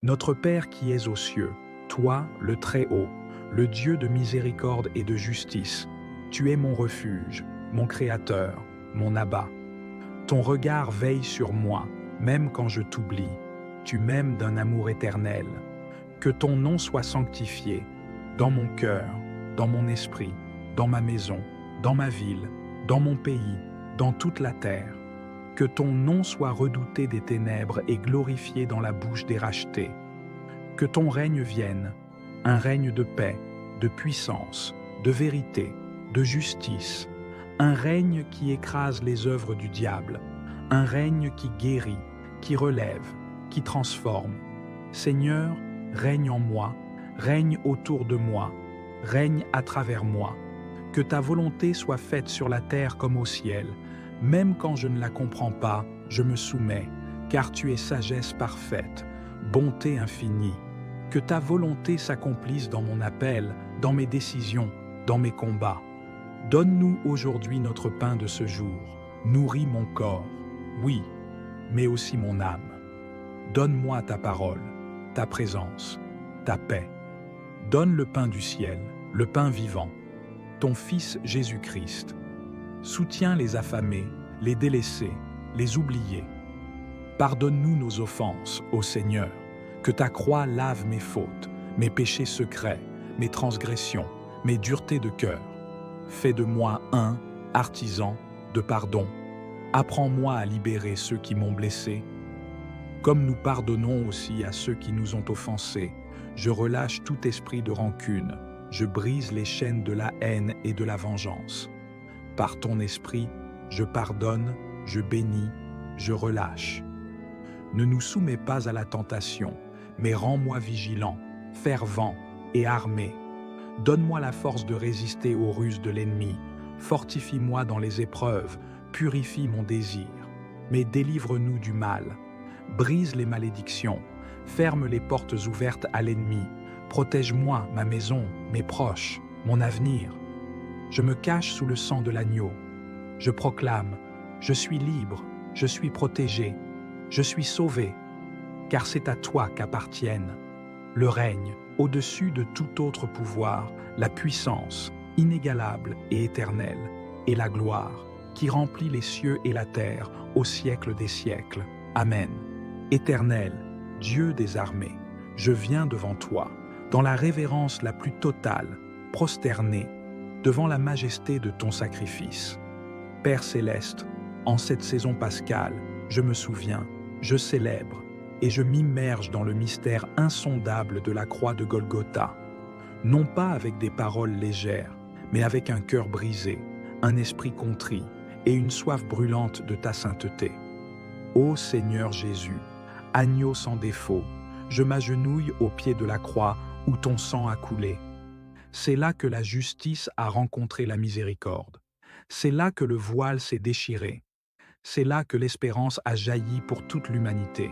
Notre Père qui es aux cieux, toi, le Très-Haut, le Dieu de miséricorde et de justice, tu es mon refuge, mon Créateur, mon Abba. Ton regard veille sur moi, même quand je t'oublie. Tu m'aimes d'un amour éternel. Que ton nom soit sanctifié, dans mon cœur, dans mon esprit, dans ma maison, dans ma ville, dans mon pays, dans toute la terre. Que ton nom soit redouté des ténèbres et glorifié dans la bouche des rachetés. Que ton règne vienne, un règne de paix, de puissance, de vérité, de justice, un règne qui écrase les œuvres du diable, un règne qui guérit, qui relève, qui transforme. Seigneur, règne en moi, règne autour de moi, règne à travers moi. Que ta volonté soit faite sur la terre comme au ciel. Même quand je ne la comprends pas, je me soumets, car tu es sagesse parfaite, bonté infinie. Que ta volonté s'accomplisse dans mon appel, dans mes décisions, dans mes combats. Donne-nous aujourd'hui notre pain de ce jour. Nourris mon corps, oui, mais aussi mon âme. Donne-moi ta parole, ta présence, ta paix. Donne le pain du ciel, le pain vivant, ton Fils Jésus-Christ. Soutiens les affamés, les délaissés, les oubliés. Pardonne-nous nos offenses, ô Seigneur, que ta croix lave mes fautes, mes péchés secrets, mes transgressions, mes duretés de cœur. Fais de moi un artisan de pardon. Apprends-moi à libérer ceux qui m'ont blessé. Comme nous pardonnons aussi à ceux qui nous ont offensés, je relâche tout esprit de rancune, je brise les chaînes de la haine et de la vengeance. Par ton esprit, je pardonne, je bénis, je relâche. Ne nous soumets pas à la tentation, mais rends-moi vigilant, fervent et armé. Donne-moi la force de résister aux ruses de l'ennemi, fortifie-moi dans les épreuves, purifie mon désir, mais délivre-nous du mal. Brise les malédictions, ferme les portes ouvertes à l'ennemi, protège-moi, ma maison, mes proches, mon avenir. Je me cache sous le sang de l'agneau. Je proclame, je suis libre, je suis protégé, je suis sauvé, car c'est à toi qu'appartiennent le règne au-dessus de tout autre pouvoir, la puissance inégalable et éternelle, et la gloire qui remplit les cieux et la terre au siècle des siècles. Amen. Éternel, Dieu des armées, je viens devant toi, dans la révérence la plus totale, prosterné, devant la majesté de ton sacrifice. Père céleste, en cette saison pascale, je me souviens, je célèbre et je m'immerge dans le mystère insondable de la croix de Golgotha, non pas avec des paroles légères, mais avec un cœur brisé, un esprit contrit et une soif brûlante de ta sainteté. Ô Seigneur Jésus, agneau sans défaut, je m'agenouille au pied de la croix où ton sang a coulé. C'est là que la justice a rencontré la miséricorde. C'est là que le voile s'est déchiré. C'est là que l'espérance a jailli pour toute l'humanité.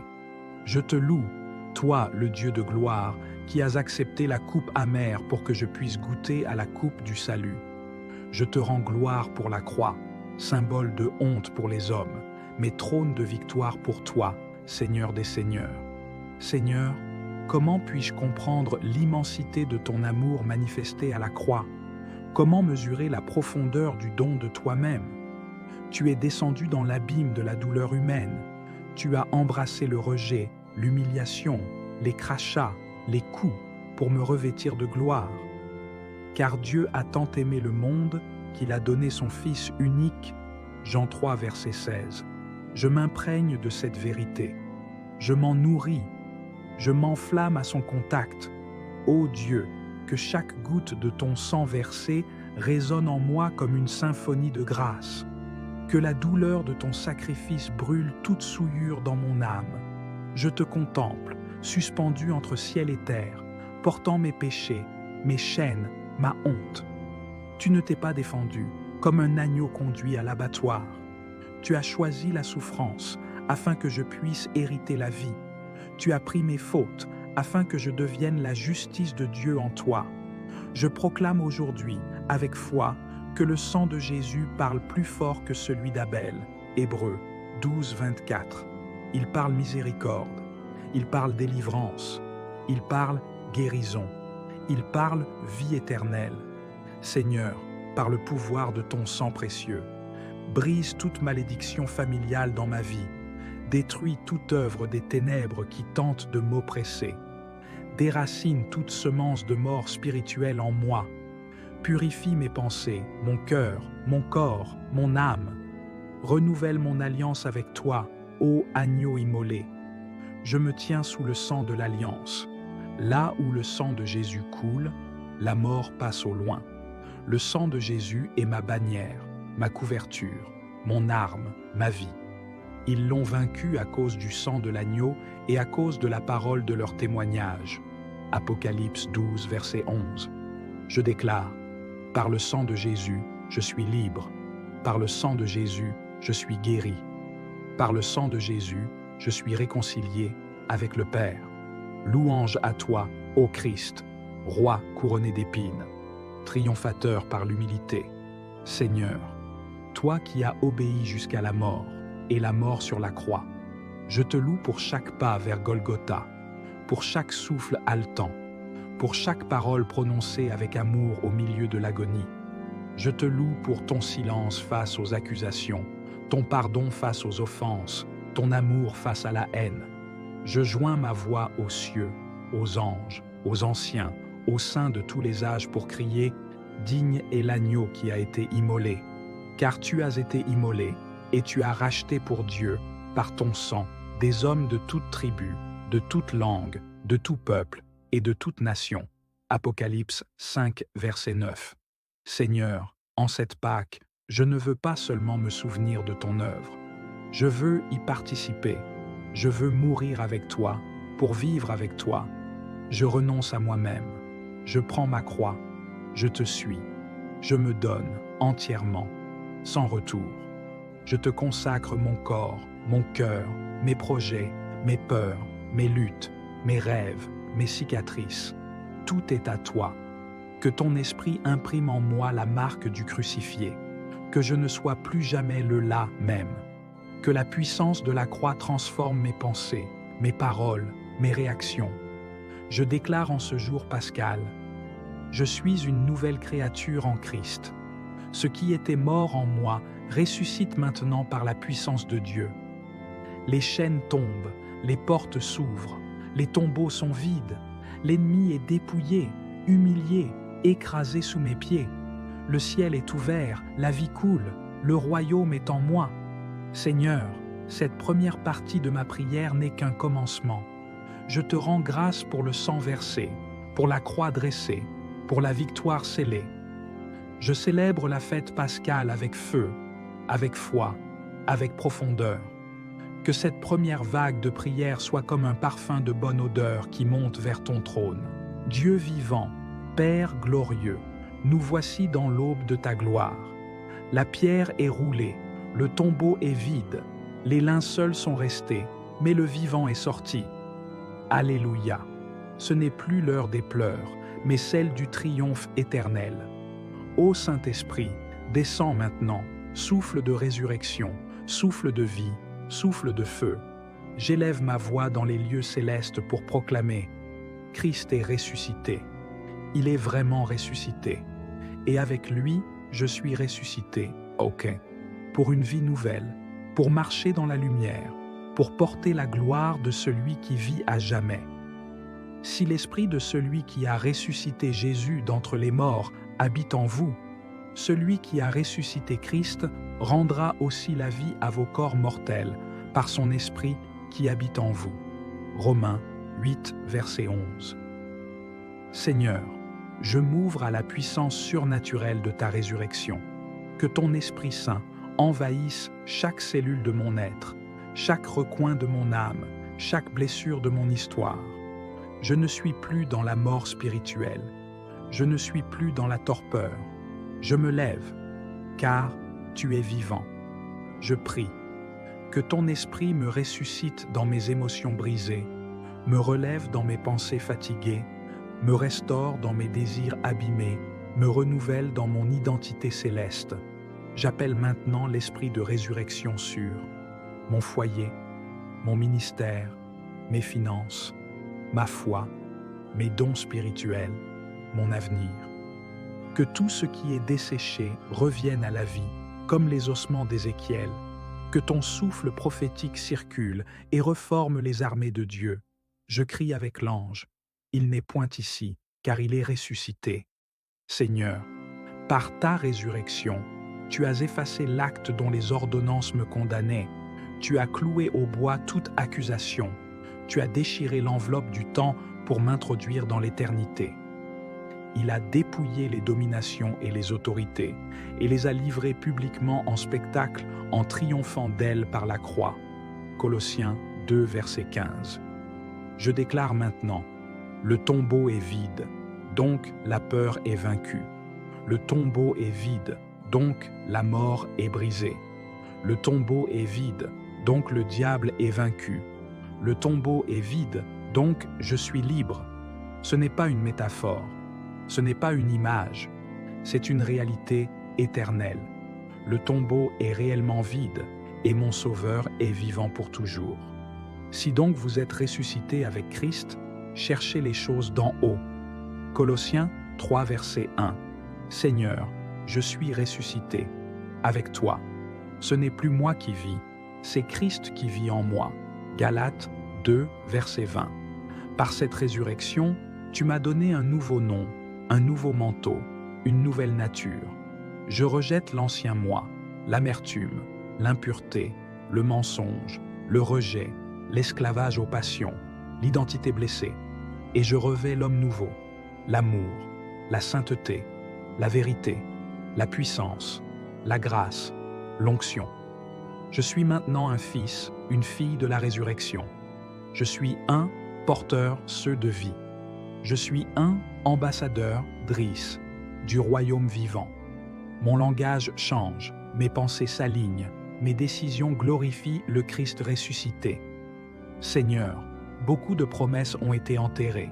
Je te loue, toi, le Dieu de gloire, qui as accepté la coupe amère pour que je puisse goûter à la coupe du salut. Je te rends gloire pour la croix, symbole de honte pour les hommes, mais trône de victoire pour toi, Seigneur des Seigneurs. Seigneur, comment puis-je comprendre l'immensité de ton amour manifesté à la croix? Comment mesurer la profondeur du don de toi-même? Tu es descendu dans l'abîme de la douleur humaine. Tu as embrassé le rejet, l'humiliation, les crachats, les coups pour me revêtir de gloire. Car Dieu a tant aimé le monde qu'il a donné son Fils unique. Jean 3, verset 16. Je m'imprègne de cette vérité. Je m'en nourris. Je m'enflamme à son contact. Ô Dieu, que chaque goutte de ton sang versé résonne en moi comme une symphonie de grâce. Que la douleur de ton sacrifice brûle toute souillure dans mon âme. Je te contemple, suspendu entre ciel et terre, portant mes péchés, mes chaînes, ma honte. Tu ne t'es pas défendu, comme un agneau conduit à l'abattoir. Tu as choisi la souffrance, afin que je puisse hériter la vie. Tu as pris mes fautes, afin que je devienne la justice de Dieu en toi. Je proclame aujourd'hui, avec foi, que le sang de Jésus parle plus fort que celui d'Abel. Hébreux 12, 24. Il parle miséricorde. il parle délivrance, il parle guérison, il parle vie éternelle. Seigneur, par le pouvoir de ton sang précieux, brise toute malédiction familiale dans ma vie, détruis toute œuvre des ténèbres qui tente de m'oppresser, déracine toute semence de mort spirituelle en moi, purifie mes pensées, mon cœur, mon corps, mon âme, renouvelle mon alliance avec toi, ô agneau immolé. Je me tiens sous le sang de l'alliance. Là où le sang de Jésus coule, la mort passe au loin. Le sang de Jésus est ma bannière, ma couverture, mon arme, ma vie. Ils l'ont vaincu à cause du sang de l'agneau et à cause de la parole de leur témoignage. Apocalypse 12, verset 11. Je déclare, par le sang de Jésus, je suis libre. Par le sang de Jésus, je suis guéri. Par le sang de Jésus, je suis réconcilié avec le Père. Louange à toi, ô Christ, roi couronné d'épines, triomphateur par l'humilité. Seigneur, toi qui as obéi jusqu'à la mort, et la mort sur la croix, je te loue pour chaque pas vers Golgotha, pour chaque souffle haletant, pour chaque parole prononcée avec amour au milieu de l'agonie. Je te loue pour ton silence face aux accusations, ton pardon face aux offenses, ton amour face à la haine. Je joins ma voix aux cieux, aux anges, aux anciens, aux saints de tous les âges pour crier « Digne est l'agneau qui a été immolé, car tu as été immolé, et tu as racheté pour Dieu, par ton sang, des hommes de toute tribu, de toute langue, de tout peuple et de toute nation. » Apocalypse 5, verset 9. Seigneur, en cette Pâque, je ne veux pas seulement me souvenir de ton œuvre. Je veux y participer. Je veux mourir avec toi, pour vivre avec toi. Je renonce à moi-même. Je prends ma croix. Je te suis. Je me donne entièrement, sans retour. Je te consacre mon corps, mon cœur, mes projets, mes peurs, mes luttes, mes rêves, mes cicatrices. Tout est à toi. Que ton esprit imprime en moi la marque du crucifié. Que je ne sois plus jamais le là même. Que la puissance de la croix transforme mes pensées, mes paroles, mes réactions. Je déclare en ce jour pascal, je suis une nouvelle créature en Christ. Ce qui était mort en moi ressuscite maintenant par la puissance de Dieu. Les chaînes tombent, les portes s'ouvrent, les tombeaux sont vides, l'ennemi est dépouillé, humilié, écrasé sous mes pieds. Le ciel est ouvert, la vie coule, le royaume est en moi. Seigneur, cette première partie de ma prière n'est qu'un commencement. Je te rends grâce pour le sang versé, pour la croix dressée, pour la victoire scellée. Je célèbre la fête pascale avec feu, avec foi, avec profondeur. Que cette première vague de prière soit comme un parfum de bonne odeur qui monte vers ton trône. Dieu vivant, Père glorieux, nous voici dans l'aube de ta gloire. La pierre est roulée, le tombeau est vide, les linceuls sont restés, mais le vivant est sorti. Alléluia! Ce n'est plus l'heure des pleurs, mais celle du triomphe éternel. Ô Saint-Esprit, descends maintenant, souffle de résurrection, souffle de vie, souffle de feu. J'élève ma voix dans les lieux célestes pour proclamer « Christ est ressuscité. Il est vraiment ressuscité. Et avec lui, je suis ressuscité. Ok. Pour une vie nouvelle, pour marcher dans la lumière, pour porter la gloire de celui qui vit à jamais. Si l'esprit de celui qui a ressuscité Jésus d'entre les morts habite en vous, celui qui a ressuscité Christ rendra aussi la vie à vos corps mortels par son esprit qui habite en vous. Romains 8, verset 11. Seigneur, je m'ouvre à la puissance surnaturelle de ta résurrection. Que ton Esprit Saint envahisse chaque cellule de mon être, chaque recoin de mon âme, chaque blessure de mon histoire. Je ne suis plus dans la mort spirituelle. Je ne suis plus dans la torpeur. Je me lève, car tu es vivant. Je prie. Que ton esprit me ressuscite dans mes émotions brisées, me relève dans mes pensées fatiguées, me restaure dans mes désirs abîmés, me renouvelle dans mon identité céleste. J'appelle maintenant l'esprit de résurrection sur mon foyer, mon ministère, mes finances, ma foi, mes dons spirituels, mon avenir. Que tout ce qui est desséché revienne à la vie, comme les ossements d'Ézéchiel. Que ton souffle prophétique circule et reforme les armées de Dieu. Je crie avec l'ange. Il n'est point ici, car il est ressuscité. Seigneur, par ta résurrection, tu as effacé l'acte dont les ordonnances me condamnaient. Tu as cloué au bois toute accusation. Tu as déchiré l'enveloppe du temps pour m'introduire dans l'éternité. Il a dépouillé les dominations et les autorités, et les a livrées publiquement en spectacle en triomphant d'elles par la croix. Colossiens 2, verset 15. Je déclare maintenant, le tombeau est vide, donc la peur est vaincue. Le tombeau est vide, donc la mort est brisée. Le tombeau est vide, donc le diable est vaincu. Le tombeau est vide, donc je suis libre. Ce n'est pas une métaphore. Ce n'est pas une image, c'est une réalité éternelle. Le tombeau est réellement vide et mon Sauveur est vivant pour toujours. Si donc vous êtes ressuscité avec Christ, cherchez les choses d'en haut. Colossiens 3, verset 1. Seigneur, je suis ressuscité avec toi. Ce n'est plus moi qui vis, c'est Christ qui vit en moi. Galates 2, verset 20. Par cette résurrection, tu m'as donné un nouveau nom, un nouveau manteau, une nouvelle nature. Je rejette l'ancien moi, l'amertume, l'impureté, le mensonge, le rejet, l'esclavage aux passions, l'identité blessée, et je revêts l'homme nouveau, l'amour, la sainteté, la vérité, la puissance, la grâce, l'onction. Je suis maintenant un fils, une fille de la résurrection. Je suis un porteur ceux de vie. Je suis un ambassadeur, Driss, du royaume vivant. Mon langage change, mes pensées s'alignent, mes décisions glorifient le Christ ressuscité. Seigneur, beaucoup de promesses ont été enterrées,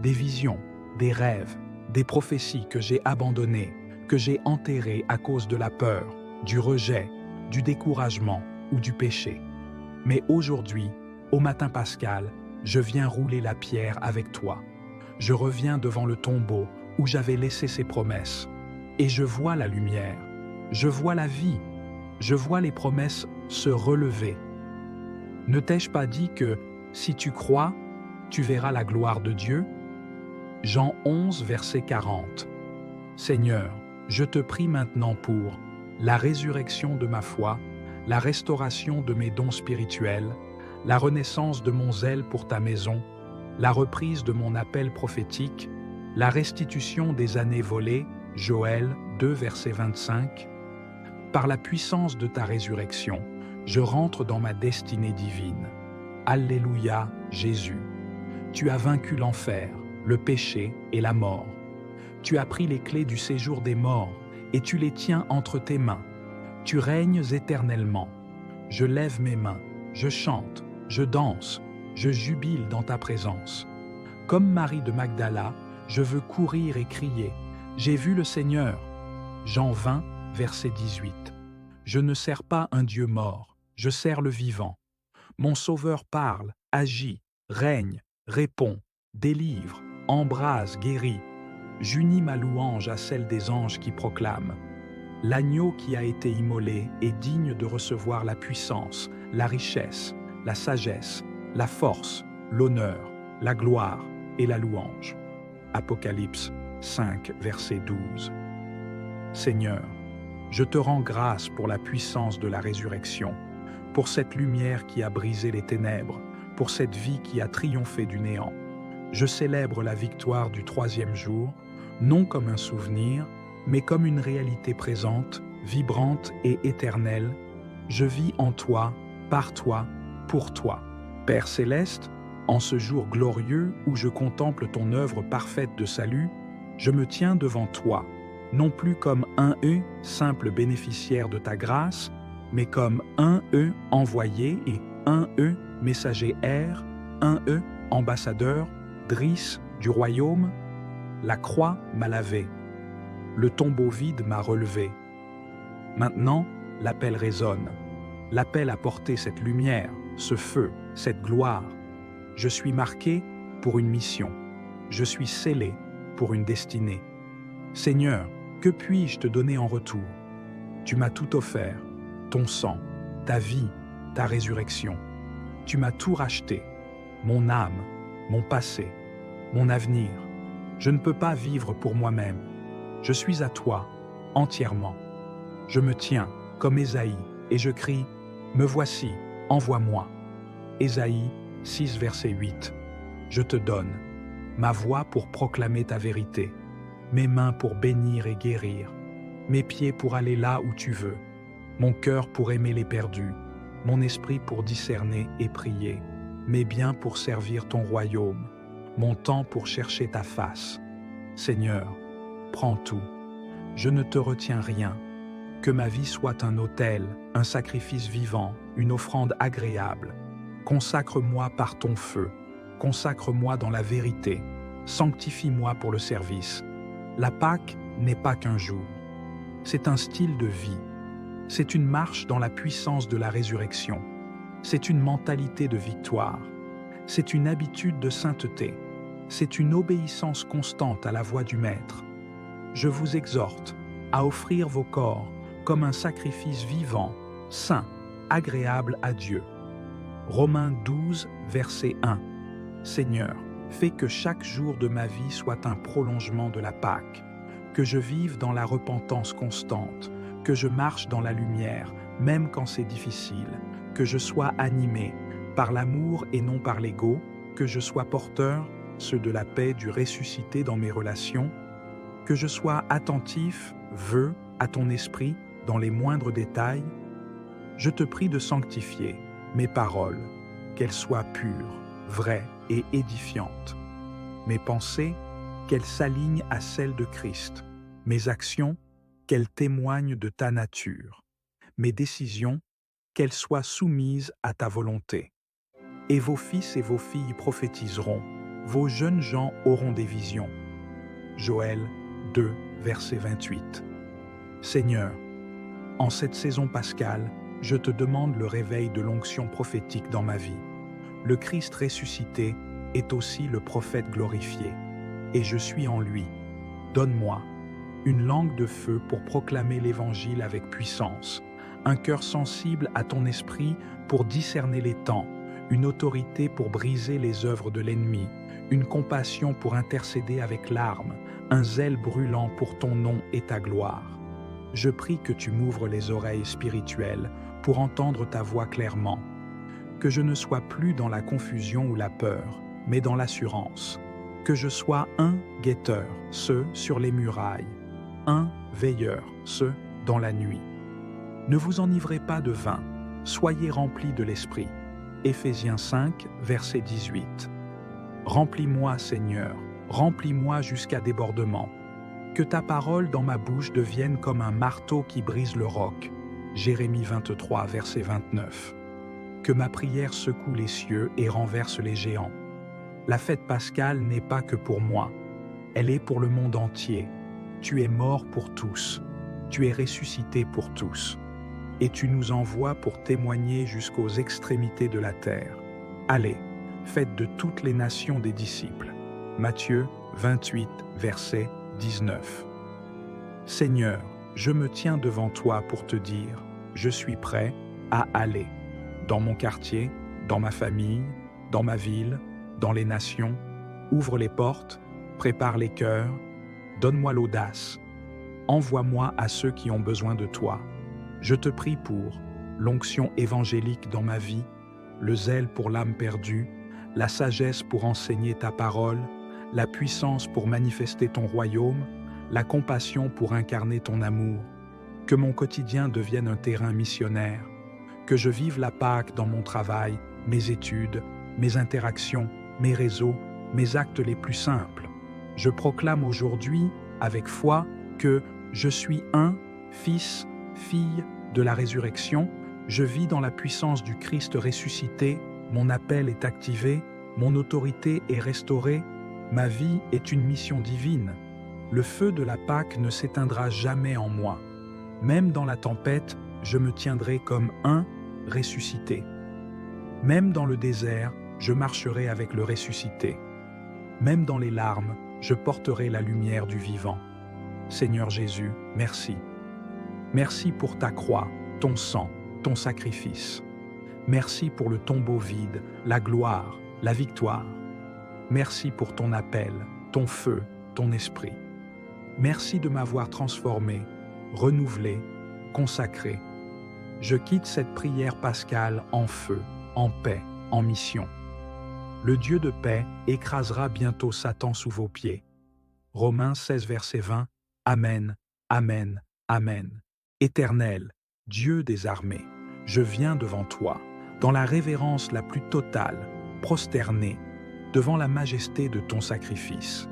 des visions, des rêves, des prophéties que j'ai abandonnées, que j'ai enterrées à cause de la peur, du rejet, du découragement ou du péché. Mais aujourd'hui, au matin pascal, je viens rouler la pierre avec toi. Je reviens devant le tombeau où j'avais laissé ces promesses. Et je vois la lumière, je vois la vie, je vois les promesses se relever. Ne t'ai-je pas dit que, si tu crois, tu verras la gloire de Dieu? Jean 11, verset 40. Seigneur, je te prie maintenant pour la résurrection de ma foi, la restauration de mes dons spirituels, la renaissance de mon zèle pour ta maison, la reprise de mon appel prophétique, la restitution des années volées, Joël 2, verset 25. Par la puissance de ta résurrection, je rentre dans ma destinée divine. Alléluia, Jésus. Tu as vaincu l'enfer, le péché et la mort. Tu as pris les clés du séjour des morts et tu les tiens entre tes mains. Tu règnes éternellement. Je lève mes mains, je chante, je danse, je jubile dans ta présence. Comme Marie de Magdala, je veux courir et crier. J'ai vu le Seigneur. Jean 20, verset 18. Je ne sers pas un Dieu mort, je sers le vivant. Mon Sauveur parle, agit, règne, répond, délivre, embrase, guérit. J'unis ma louange à celle des anges qui proclament. L'agneau qui a été immolé est digne de recevoir la puissance, la richesse, la sagesse, la force, l'honneur, la gloire et la louange. Apocalypse 5, verset 12. Seigneur, je te rends grâce pour la puissance de la résurrection, pour cette lumière qui a brisé les ténèbres, pour cette vie qui a triomphé du néant. Je célèbre la victoire du troisième jour, non comme un souvenir, mais comme une réalité présente, vibrante et éternelle. Je vis en toi, par toi, pour toi. Père céleste, en ce jour glorieux où je contemple ton œuvre parfaite de salut, je me tiens devant toi, non plus comme un simple bénéficiaire de ta grâce, mais comme un envoyé et un messager air, un ambassadeur, Driss du royaume. La croix m'a lavé, le tombeau vide m'a relevé. Maintenant, l'appel résonne, l'appel à porter cette lumière, ce feu, cette gloire. Je suis marqué pour une mission. Je suis scellé pour une destinée. Seigneur, que puis-je te donner en retour? Tu m'as tout offert, ton sang, ta vie, ta résurrection. Tu m'as tout racheté, mon âme, mon passé, mon avenir. Je ne peux pas vivre pour moi-même. Je suis à toi, entièrement. Je me tiens comme Ésaïe et je crie, « Me voici, envoie-moi ». Ésaïe 6, verset 8. Je te donne ma voix pour proclamer ta vérité, mes mains pour bénir et guérir, mes pieds pour aller là où tu veux, mon cœur pour aimer les perdus, mon esprit pour discerner et prier, mes biens pour servir ton royaume, mon temps pour chercher ta face. Seigneur, prends tout. Je ne te retiens rien. Que ma vie soit un autel, un sacrifice vivant, une offrande agréable. Consacre-moi par ton feu. Consacre-moi dans la vérité. Sanctifie-moi pour le service. La Pâque n'est pas qu'un jour. C'est un style de vie. C'est une marche dans la puissance de la résurrection. C'est une mentalité de victoire. C'est une habitude de sainteté. C'est une obéissance constante à la voix du Maître. Je vous exhorte à offrir vos corps comme un sacrifice vivant, saint, agréable à Dieu. Romains 12, verset 1. Seigneur, fais que chaque jour de ma vie soit un prolongement de la Pâque, que je vive dans la repentance constante, que je marche dans la lumière, même quand c'est difficile, que je sois animé par l'amour et non par l'ego, que je sois porteur, ceux de la paix du ressuscité dans mes relations, que je sois attentif, à ton esprit dans les moindres détails. Je te prie de sanctifier mes paroles, qu'elles soient pures, vraies et édifiantes. Mes pensées, qu'elles s'alignent à celles de Christ. Mes actions, qu'elles témoignent de ta nature. Mes décisions, qu'elles soient soumises à ta volonté. Et vos fils et vos filles prophétiseront, vos jeunes gens auront des visions. Joël 2, verset 28. Seigneur, en cette saison pascale, je te demande le réveil de l'onction prophétique dans ma vie. Le Christ ressuscité est aussi le prophète glorifié, et je suis en lui. Donne-moi une langue de feu pour proclamer l'Évangile avec puissance, un cœur sensible à ton esprit pour discerner les temps, une autorité pour briser les œuvres de l'ennemi, une compassion pour intercéder avec larmes, un zèle brûlant pour ton nom et ta gloire. Je prie que tu m'ouvres les oreilles spirituelles pour entendre ta voix clairement, que je ne sois plus dans la confusion ou la peur, mais dans l'assurance, que je sois un guetteur, ceux sur les murailles, un veilleur, ceux dans la nuit. Ne vous enivrez pas de vin, soyez remplis de l'Esprit. Éphésiens 5, verset 18. Remplis-moi, Seigneur, remplis-moi jusqu'à débordement. Que ta parole dans ma bouche devienne comme un marteau qui brise le roc. Jérémie 23, verset 29. Que ma prière secoue les cieux et renverse les géants. La fête pascale n'est pas que pour moi, elle est pour le monde entier. Tu es mort pour tous, tu es ressuscité pour tous, et tu nous envoies pour témoigner jusqu'aux extrémités de la terre. Allez, faites de toutes les nations des disciples. Matthieu 28, verset 19. Seigneur, je me tiens devant toi pour te dire, je suis prêt à aller. Dans mon quartier, dans ma famille, dans ma ville, dans les nations, ouvre les portes, prépare les cœurs, donne-moi l'audace. Envoie-moi à ceux qui ont besoin de toi. Je te prie pour l'onction évangélique dans ma vie, le zèle pour l'âme perdue, la sagesse pour enseigner ta parole, la puissance pour manifester ton royaume, la compassion pour incarner ton amour. Que mon quotidien devienne un terrain missionnaire, que je vive la Pâque dans mon travail, mes études, mes interactions, mes réseaux, mes actes les plus simples. Je proclame aujourd'hui, avec foi, que je suis un fils, fille de la résurrection, je vis dans la puissance du Christ ressuscité, mon appel est activé, mon autorité est restaurée, ma vie est une mission divine. Le feu de la Pâque ne s'éteindra jamais en moi. Même dans la tempête, je me tiendrai comme un ressuscité. Même dans le désert, je marcherai avec le ressuscité. Même dans les larmes, je porterai la lumière du vivant. Seigneur Jésus, merci. Merci pour ta croix, ton sang, ton sacrifice. Merci pour le tombeau vide, la gloire, la victoire. Merci pour ton appel, ton feu, ton esprit. Merci de m'avoir transformé, renouvelé, consacré. Je quitte cette prière pascale en feu, en paix, en mission. Le Dieu de paix écrasera bientôt Satan sous vos pieds. Romains 16, verset 20. Amen, Amen, Amen. Éternel, Dieu des armées, je viens devant toi, dans la révérence la plus totale, prosterné, devant la majesté de ton sacrifice.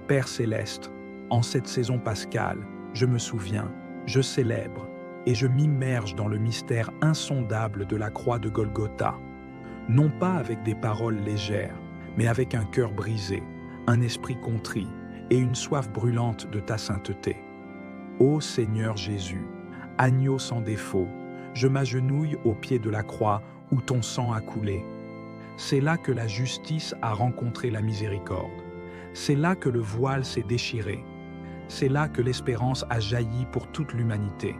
Père céleste, en cette saison pascale, je me souviens, je célèbre et je m'immerge dans le mystère insondable de la croix de Golgotha, non pas avec des paroles légères, mais avec un cœur brisé, un esprit contrit et une soif brûlante de ta sainteté. Ô Seigneur Jésus, agneau sans défaut, je m'agenouille au pied de la croix où ton sang a coulé. C'est là que la justice a rencontré la miséricorde. C'est là que le voile s'est déchiré. C'est là que l'espérance a jailli pour toute l'humanité.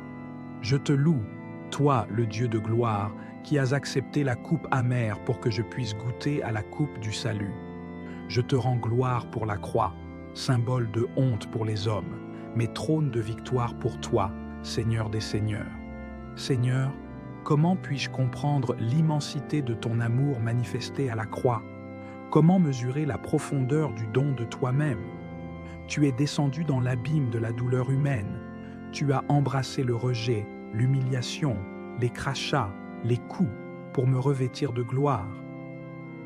Je te loue, toi, le Dieu de gloire, qui as accepté la coupe amère pour que je puisse goûter à la coupe du salut. Je te rends gloire pour la croix, symbole de honte pour les hommes, mais trône de victoire pour toi, Seigneur des Seigneurs. Seigneur, comment puis-je comprendre l'immensité de ton amour manifesté à la croix? Comment mesurer la profondeur du don de toi-même? Tu es descendu dans l'abîme de la douleur humaine. Tu as embrassé le rejet, l'humiliation, les crachats, les coups pour me revêtir de gloire.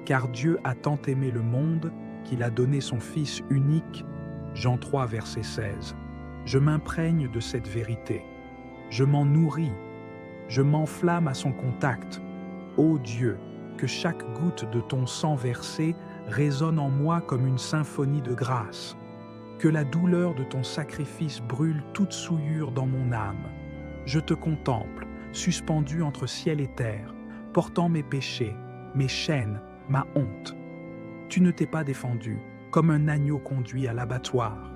Car Dieu a tant aimé le monde qu'il a donné son Fils unique. Jean 3, verset 16. Je m'imprègne de cette vérité. Je m'en nourris. Je m'enflamme à son contact. Ô Dieu, que chaque goutte de ton sang versé résonne en moi comme une symphonie de grâce. Que la douleur de ton sacrifice brûle toute souillure dans mon âme. Je te contemple, suspendu entre ciel et terre, portant mes péchés, mes chaînes, ma honte. Tu ne t'es pas défendu, comme un agneau conduit à l'abattoir.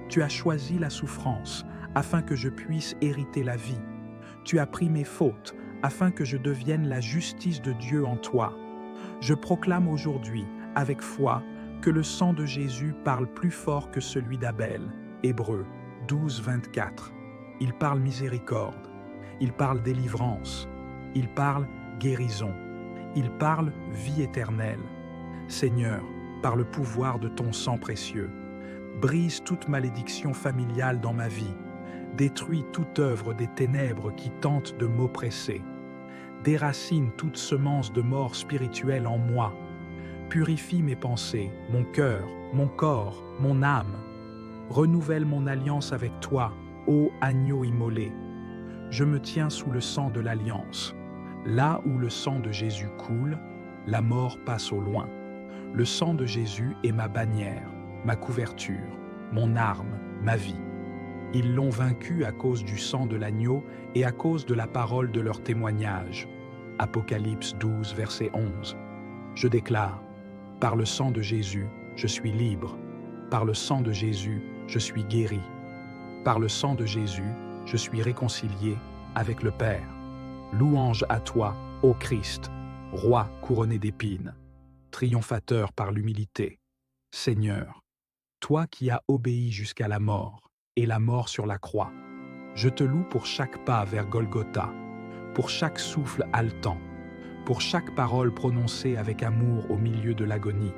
Tu as choisi la souffrance, afin que je puisse hériter la vie. Tu as pris mes fautes, afin que je devienne la justice de Dieu en toi. Je proclame aujourd'hui, avec foi, que le sang de Jésus parle plus fort que celui d'Abel. Hébreux 12, 24. Il parle miséricorde, il parle délivrance, il parle guérison, il parle vie éternelle. Seigneur, par le pouvoir de ton sang précieux, brise toute malédiction familiale dans ma vie, détruis toute œuvre des ténèbres qui tentent de m'oppresser, déracine toute semence de mort spirituelle en moi, purifie mes pensées, mon cœur, mon corps, mon âme, renouvelle mon alliance avec toi, ô agneau immolé. Je me tiens sous le sang de l'alliance. Là où le sang de Jésus coule, la mort passe au loin. Le sang de Jésus est ma bannière, ma couverture, mon arme, ma vie. Ils l'ont vaincu à cause du sang de l'agneau et à cause de la parole de leur témoignage. Apocalypse 12, verset 11. Je déclare, par le sang de Jésus, je suis libre. Par le sang de Jésus, je suis guéri. Par le sang de Jésus, je suis réconcilié avec le Père. Louange à toi, ô Christ, roi couronné d'épines, triomphateur par l'humilité. Seigneur, toi qui as obéi jusqu'à la mort, et la mort sur la croix, je te loue pour chaque pas vers Golgotha, pour chaque souffle haletant, pour chaque parole prononcée avec amour au milieu de l'agonie.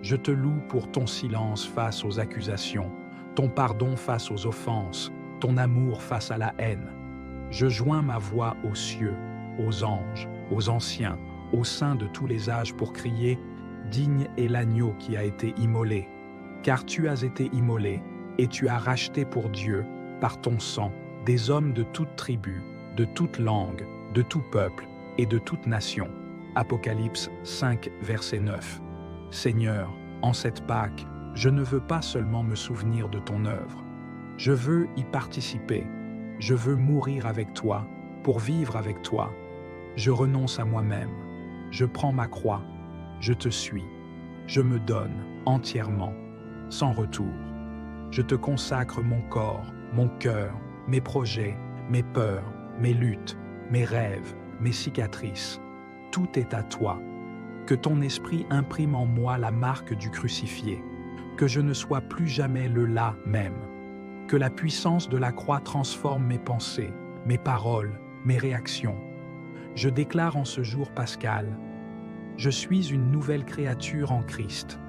Je te loue pour ton silence face aux accusations, ton pardon face aux offenses, ton amour face à la haine. Je joins ma voix aux cieux, aux anges, aux anciens, au sein de tous les âges pour crier « Digne est l'agneau qui a été immolé, car tu as été immolé, et tu as racheté pour Dieu, par ton sang, des hommes de toute tribu, de toute langue, de tout peuple et de toute nation. » Apocalypse 5, verset 9. Seigneur, en cette Pâque, je ne veux pas seulement me souvenir de ton œuvre. Je veux y participer. Je veux mourir avec toi, pour vivre avec toi. Je renonce à moi-même. Je prends ma croix. Je te suis. Je me donne entièrement, sans retour. Je te consacre mon corps, mon cœur, mes projets, mes peurs, mes luttes, mes rêves, mes cicatrices. Tout est à toi. Que ton esprit imprime en moi la marque du crucifié. Que je ne sois plus jamais le là même. Que la puissance de la croix transforme mes pensées, mes paroles, mes réactions. Je déclare en ce jour pascal, je suis une nouvelle créature en Christ.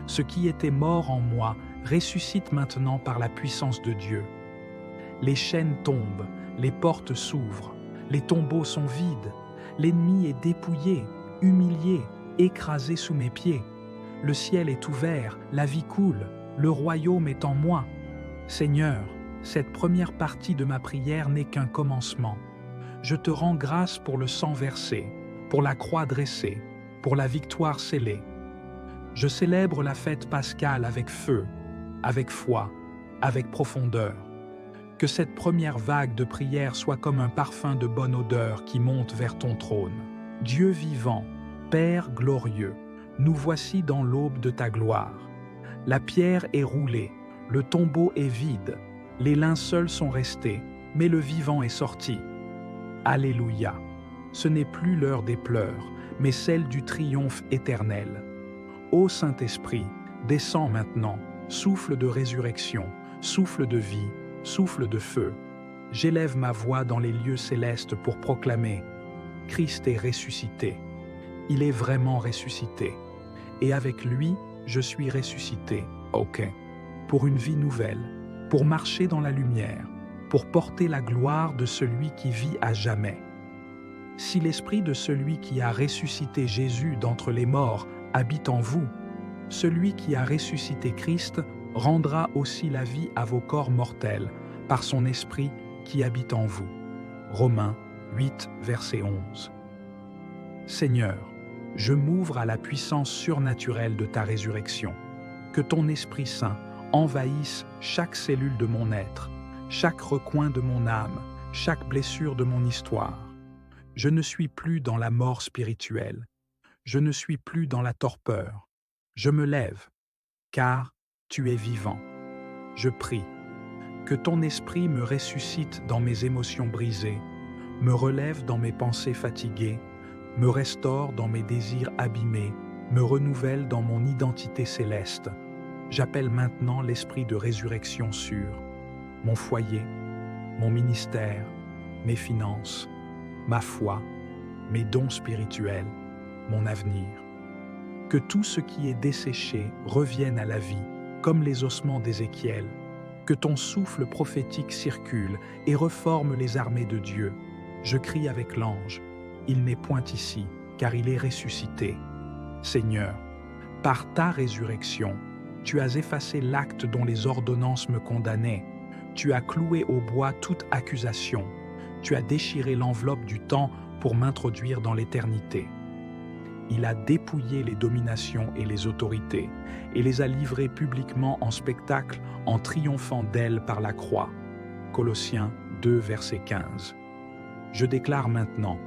Ce qui était mort en moi ressuscite maintenant par la puissance de Dieu. Les chaînes tombent, les portes s'ouvrent, les tombeaux sont vides, l'ennemi est dépouillé, humilié, écrasé sous mes pieds. Le ciel est ouvert, la vie coule, le royaume est en moi. Seigneur, cette première partie de ma prière n'est qu'un commencement. Je te rends grâce pour le sang versé, pour la croix dressée, pour la victoire scellée. Je célèbre la fête pascale avec feu, avec foi, avec profondeur. Que cette première vague de prière soit comme un parfum de bonne odeur qui monte vers ton trône. Dieu vivant, Père glorieux, nous voici dans l'aube de ta gloire. La pierre est roulée, le tombeau est vide, les linceuls sont restés, mais le vivant est sorti. Alléluia. Ce n'est plus l'heure des pleurs, mais celle du triomphe éternel. Ô Saint-Esprit, descends maintenant, souffle de résurrection, souffle de vie, souffle de feu. J'élève ma voix dans les lieux célestes pour proclamer « Christ est ressuscité. Il est vraiment ressuscité. Et avec lui, je suis ressuscité. Ok. Pour une vie nouvelle, pour marcher dans la lumière, pour porter la gloire de celui qui vit à jamais. Si l'esprit de celui qui a ressuscité Jésus d'entre les morts habite en vous, celui qui a ressuscité Christ rendra aussi la vie à vos corps mortels par son esprit qui habite en vous. Romains 8, verset 11. Seigneur, je m'ouvre à la puissance surnaturelle de ta résurrection. Que ton Esprit Saint envahisse chaque cellule de mon être, chaque recoin de mon âme, chaque blessure de mon histoire. Je ne suis plus dans la mort spirituelle. Je ne suis plus dans la torpeur. Je me lève, car tu es vivant. Je prie. Que ton esprit me ressuscite dans mes émotions brisées, me relève dans mes pensées fatiguées, me restaure dans mes désirs abîmés, me renouvelle dans mon identité céleste. J'appelle maintenant l'esprit de résurrection sur mon foyer, mon ministère, mes finances, ma foi, mes dons spirituels, mon avenir. Que tout ce qui est desséché revienne à la vie, comme les ossements d'Ézéchiel. Que ton souffle prophétique circule et reforme les armées de Dieu. Je crie avec l'ange, il n'est point ici, car il est ressuscité. Seigneur, par ta résurrection, tu as effacé l'acte dont les ordonnances me condamnaient. Tu as cloué au bois toute accusation. Tu as déchiré l'enveloppe du temps pour m'introduire dans l'éternité. Il a dépouillé les dominations et les autorités et les a livrées publiquement en spectacle en triomphant d'elles par la croix. Colossiens 2, verset 15. Je déclare maintenant,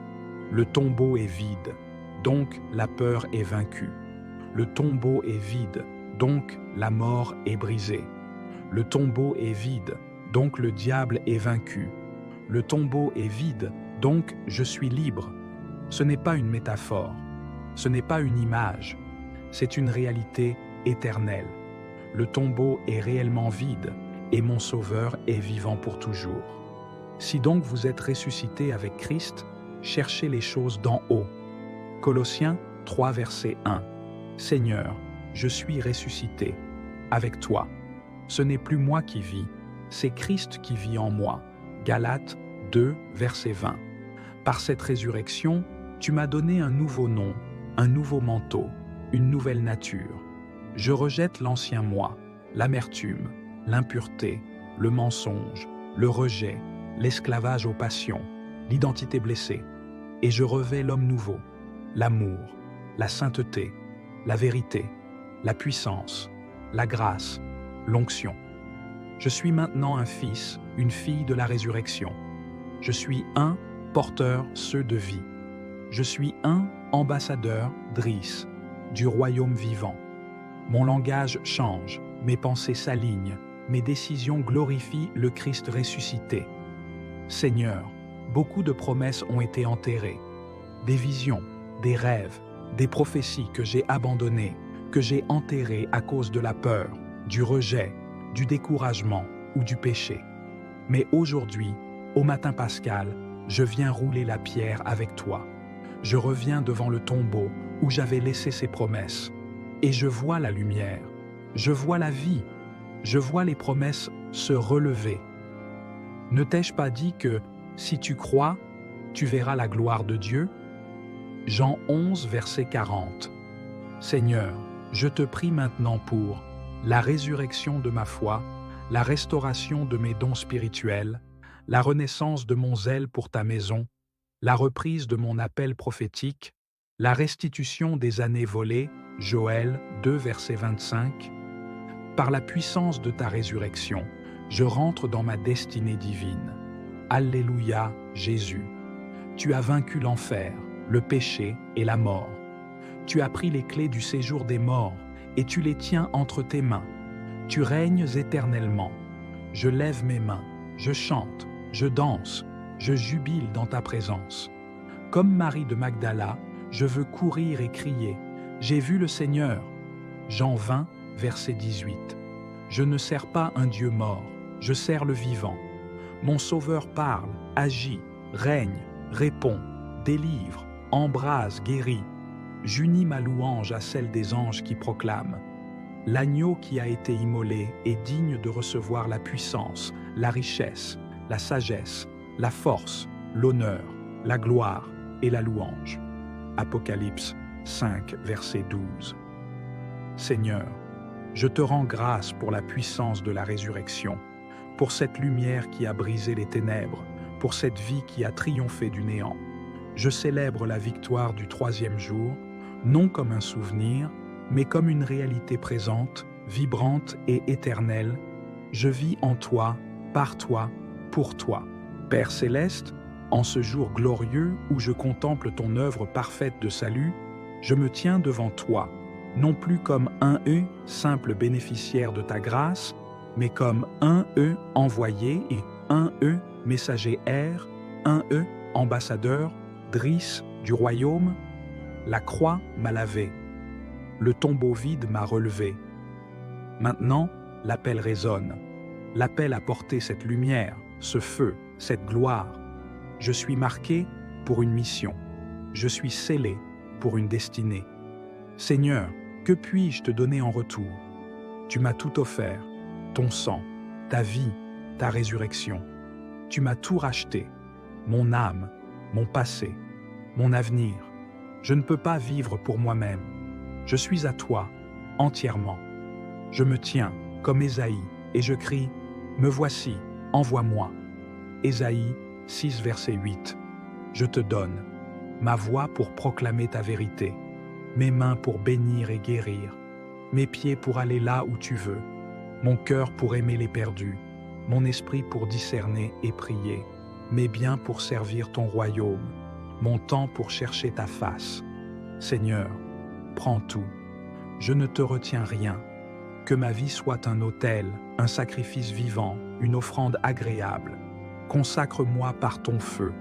le tombeau est vide, donc la peur est vaincue. Le tombeau est vide, donc la mort est brisée. Le tombeau est vide, donc le diable est vaincu. Le tombeau est vide, donc je suis libre. Ce n'est pas une métaphore, ce n'est pas une image, c'est une réalité éternelle. Le tombeau est réellement vide et mon Sauveur est vivant pour toujours. Si donc vous êtes ressuscité avec Christ, cherchez les choses d'en haut. Colossiens 3, verset 1. Seigneur, je suis ressuscité. Avec toi. Ce n'est plus moi qui vis, c'est Christ qui vit en moi. Galates 2, verset 20. Par cette résurrection, tu m'as donné un nouveau nom, un nouveau manteau, une nouvelle nature. Je rejette l'ancien moi, l'amertume, l'impureté, le mensonge, le rejet, l'esclavage aux passions, l'identité blessée, et je revêts l'homme nouveau, l'amour, la sainteté, la vérité, la puissance, la grâce, l'onction. Je suis maintenant un fils, une fille de la résurrection. Je suis un porteur ceux de vie. Je suis un ambassadeur Driss. du royaume vivant. Mon langage change, mes pensées s'alignent, mes décisions glorifient le Christ ressuscité. Seigneur, beaucoup de promesses ont été enterrées, des visions, des rêves, des prophéties que j'ai abandonnées, que j'ai enterrées à cause de la peur, du rejet, du découragement ou du péché. Mais aujourd'hui, au matin pascal, je viens rouler la pierre avec toi. Je reviens devant le tombeau où j'avais laissé ces promesses. Et je vois la lumière, je vois la vie, je vois les promesses se relever. Ne t'ai-je pas dit que, si tu crois, tu verras la gloire de Dieu? Jean 11, verset 40. Seigneur, je te prie maintenant pour la résurrection de ma foi, la restauration de mes dons spirituels, la renaissance de mon zèle pour ta maison, la reprise de mon appel prophétique, la restitution des années volées, Joël 2, verset 25. Par la puissance de ta résurrection, je rentre dans ma destinée divine. Alléluia, Jésus. Tu as vaincu l'enfer, le péché et la mort. Tu as pris les clés du séjour des morts et tu les tiens entre tes mains. Tu règnes éternellement. Je lève mes mains, je chante, je danse, je jubile dans ta présence. Comme Marie de Magdala, je veux courir et crier. J'ai vu le Seigneur. Jean 20, verset 18. Je ne sers pas un Dieu mort, je sers le vivant. Mon Sauveur parle, agit, règne, répond, délivre, embrase, guérit. J'unis ma louange à celle des anges qui proclament. L'agneau qui a été immolé est digne de recevoir la puissance, la richesse, la sagesse, la force, l'honneur, la gloire et la louange. Apocalypse 5, verset 12. Seigneur, je te rends grâce pour la puissance de la résurrection, pour cette lumière qui a brisé les ténèbres, pour cette vie qui a triomphé du néant. Je célèbre la victoire du troisième jour, non comme un souvenir, mais comme une réalité présente, vibrante et éternelle. Je vis en toi, par toi, pour toi. Père céleste, en ce jour glorieux où je contemple ton œuvre parfaite de salut, je me tiens devant toi, non plus comme un simple bénéficiaire de ta grâce, mais comme un envoyé et un messager air, un ambassadeur, Driss du royaume. La croix m'a lavé, le tombeau vide m'a relevé. Maintenant, l'appel résonne, l'appel à porter cette lumière, ce feu, cette gloire. Je suis marqué pour une mission, je suis scellé pour une destinée. Seigneur, que puis-je te donner en retour? Tu m'as tout offert, ton sang, ta vie, ta résurrection. Tu m'as tout racheté, mon âme, mon passé, mon avenir. Je ne peux pas vivre pour moi-même. Je suis à toi, entièrement. Je me tiens comme Ésaïe et je crie « Me voici, envoie-moi ». Ésaïe 6, verset 8. Je te donne ma voix pour proclamer ta vérité, mes mains pour bénir et guérir, mes pieds pour aller là où tu veux, mon cœur pour aimer les perdus, mon esprit pour discerner et prier, mes biens pour servir ton royaume, mon temps pour chercher ta face. Seigneur, prends tout. Je ne te retiens rien. Que ma vie soit un autel, un sacrifice vivant, une offrande agréable. Consacre-moi par ton feu.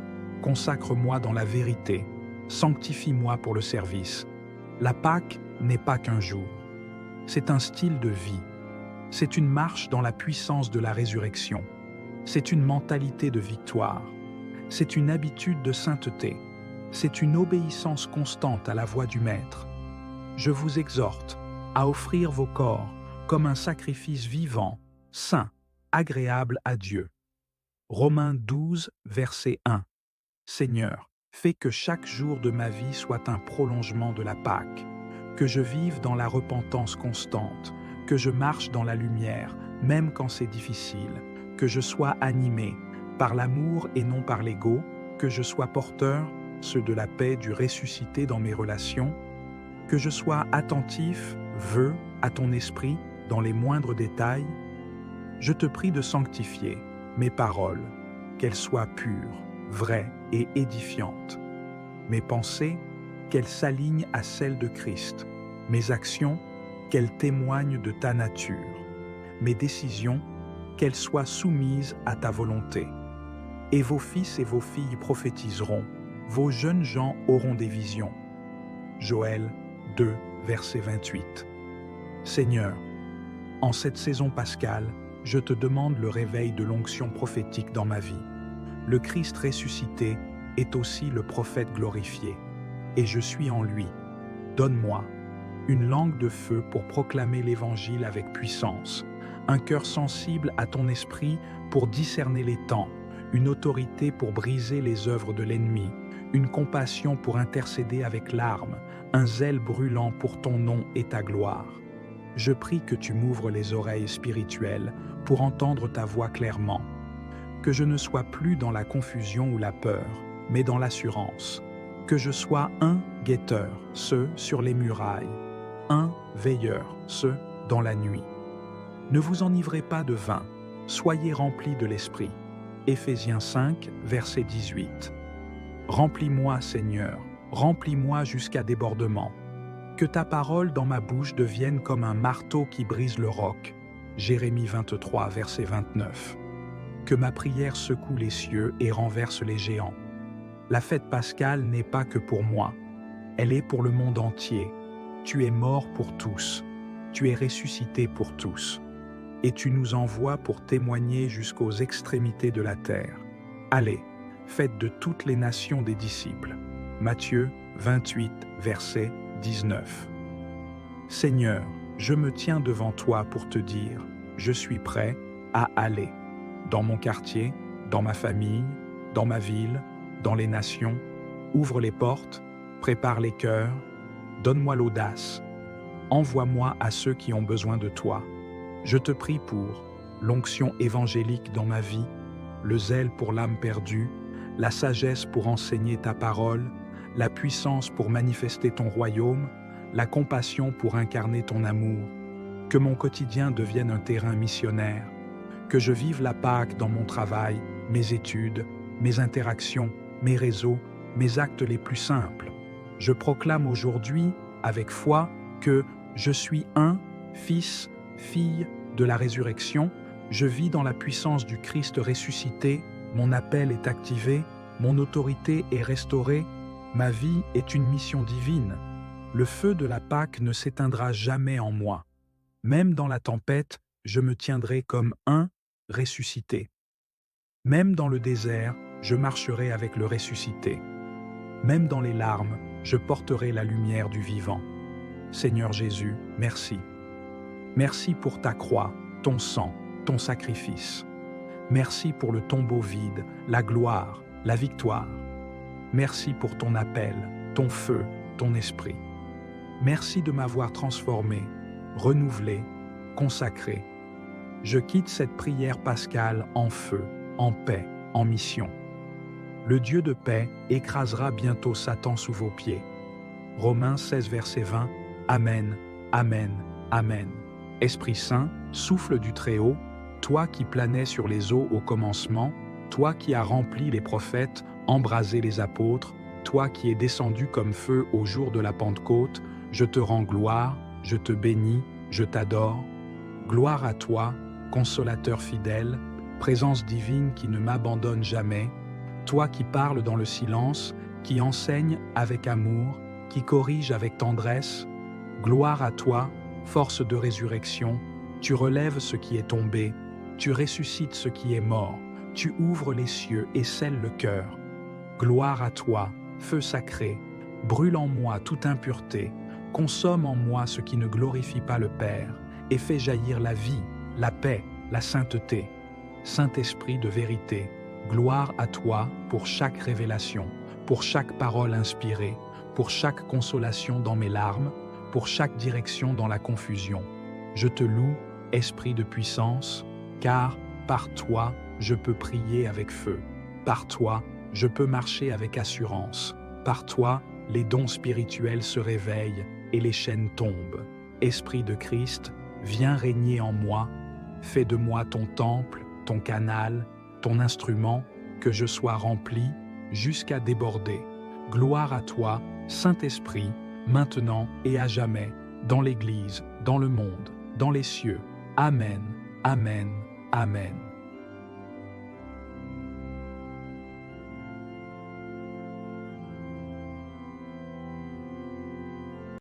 Consacre-moi dans la vérité. Sanctifie-moi pour le service. La Pâque n'est pas qu'un jour. C'est un style de vie. C'est une marche dans la puissance de la résurrection. C'est une mentalité de victoire. C'est une habitude de sainteté. C'est une obéissance constante à la voix du Maître. Je vous exhorte à offrir vos corps comme un sacrifice vivant, saint, agréable à Dieu. Romains 12, verset 1. Seigneur, fais que chaque jour de ma vie soit un prolongement de la Pâque, que je vive dans la repentance constante, que je marche dans la lumière, même quand c'est difficile, que je sois animé par l'amour et non par l'ego, que je sois porteur, ceux de la paix du ressuscité dans mes relations, que je sois attentif, à ton esprit dans les moindres détails. Je te prie de sanctifier mes paroles, qu'elles soient pures, vraies et édifiantes. Mes pensées, qu'elles s'alignent à celles de Christ. Mes actions, qu'elles témoignent de ta nature. Mes décisions, qu'elles soient soumises à ta volonté. Et vos fils et vos filles prophétiseront, vos jeunes gens auront des visions. Joël 2, verset 28. Seigneur, en cette saison pascale, je te demande le réveil de l'onction prophétique dans ma vie. Le Christ ressuscité est aussi le prophète glorifié, et je suis en lui. Donne-moi une langue de feu pour proclamer l'Évangile avec puissance, un cœur sensible à ton esprit pour discerner les temps, une autorité pour briser les œuvres de l'ennemi, une compassion pour intercéder avec larmes, un zèle brûlant pour ton nom et ta gloire. Je prie que tu m'ouvres les oreilles spirituelles pour entendre ta voix clairement, que je ne sois plus dans la confusion ou la peur, mais dans l'assurance, que je sois un guetteur, ceux sur les murailles, un veilleur, ceux dans la nuit. Ne vous enivrez pas de vin, soyez remplis de l'Esprit. Éphésiens 5, verset 18. Remplis-moi, Seigneur, remplis-moi jusqu'à débordement. Que ta parole dans ma bouche devienne comme un marteau qui brise le roc. Jérémie 23, verset 29. Que ma prière secoue les cieux et renverse les géants. La fête pascale n'est pas que pour moi, elle est pour le monde entier. Tu es mort pour tous, tu es ressuscité pour tous, et tu nous envoies pour témoigner jusqu'aux extrémités de la terre. Allez, faites de toutes les nations des disciples. Matthieu 28, verset 19. Seigneur, je me tiens devant toi pour te dire, je suis prêt à aller. Dans mon quartier, dans ma famille, dans ma ville, dans les nations, ouvre les portes, prépare les cœurs, donne-moi l'audace, envoie-moi à ceux qui ont besoin de toi. Je te prie pour l'onction évangélique dans ma vie, le zèle pour l'âme perdue, la sagesse pour enseigner ta parole, la puissance pour manifester ton royaume, la compassion pour incarner ton amour. Que mon quotidien devienne un terrain missionnaire, que je vive la Pâque dans mon travail, mes études, mes interactions, mes réseaux, mes actes les plus simples. Je proclame aujourd'hui, avec foi, que je suis un fils, fille de la résurrection, je vis dans la puissance du Christ ressuscité, mon appel est activé, mon autorité est restaurée, ma vie est une mission divine. Le feu de la Pâque ne s'éteindra jamais en moi. Même dans la tempête, je me tiendrai comme un ressuscité. Même dans le désert, je marcherai avec le ressuscité. Même dans les larmes, je porterai la lumière du vivant. Seigneur Jésus, merci. Merci pour ta croix, ton sang, ton sacrifice. Merci pour le tombeau vide, la gloire, la victoire. Merci pour ton appel, ton feu, ton esprit. Merci de m'avoir transformé, renouvelé, consacré. Je quitte cette prière pascale en feu, en paix, en mission. Le Dieu de paix écrasera bientôt Satan sous vos pieds. Romains 16, verset 20. Amen, Amen, Amen. Esprit Saint, souffle du Très-Haut, toi qui planais sur les eaux au commencement, toi qui as rempli les prophètes, embrasé les apôtres, toi qui es descendu comme feu au jour de la Pentecôte, je te rends gloire, je te bénis, je t'adore. Gloire à toi, consolateur fidèle, présence divine qui ne m'abandonne jamais, toi qui parles dans le silence, qui enseigne avec amour, qui corrige avec tendresse. Gloire à toi, force de résurrection, tu relèves ce qui est tombé, tu ressuscites ce qui est mort, tu ouvres les cieux et scelles le cœur. Gloire à toi, feu sacré, brûle en moi toute impureté, consomme en moi ce qui ne glorifie pas le Père, et fais jaillir la vie, la paix, la sainteté. Saint-Esprit de vérité, gloire à toi pour chaque révélation, pour chaque parole inspirée, pour chaque consolation dans mes larmes, pour chaque direction dans la confusion. Je te loue, Esprit de puissance, car par toi, je peux prier avec feu. Par toi, je peux marcher avec assurance. Par toi, les dons spirituels se réveillent et les chaînes tombent. Esprit de Christ, viens régner en moi. Fais de moi ton temple, ton canal, ton instrument, que je sois rempli jusqu'à déborder. Gloire à toi, Saint-Esprit, maintenant et à jamais. dans l'Église, dans le monde, dans les cieux. Amen, Amen, Amen.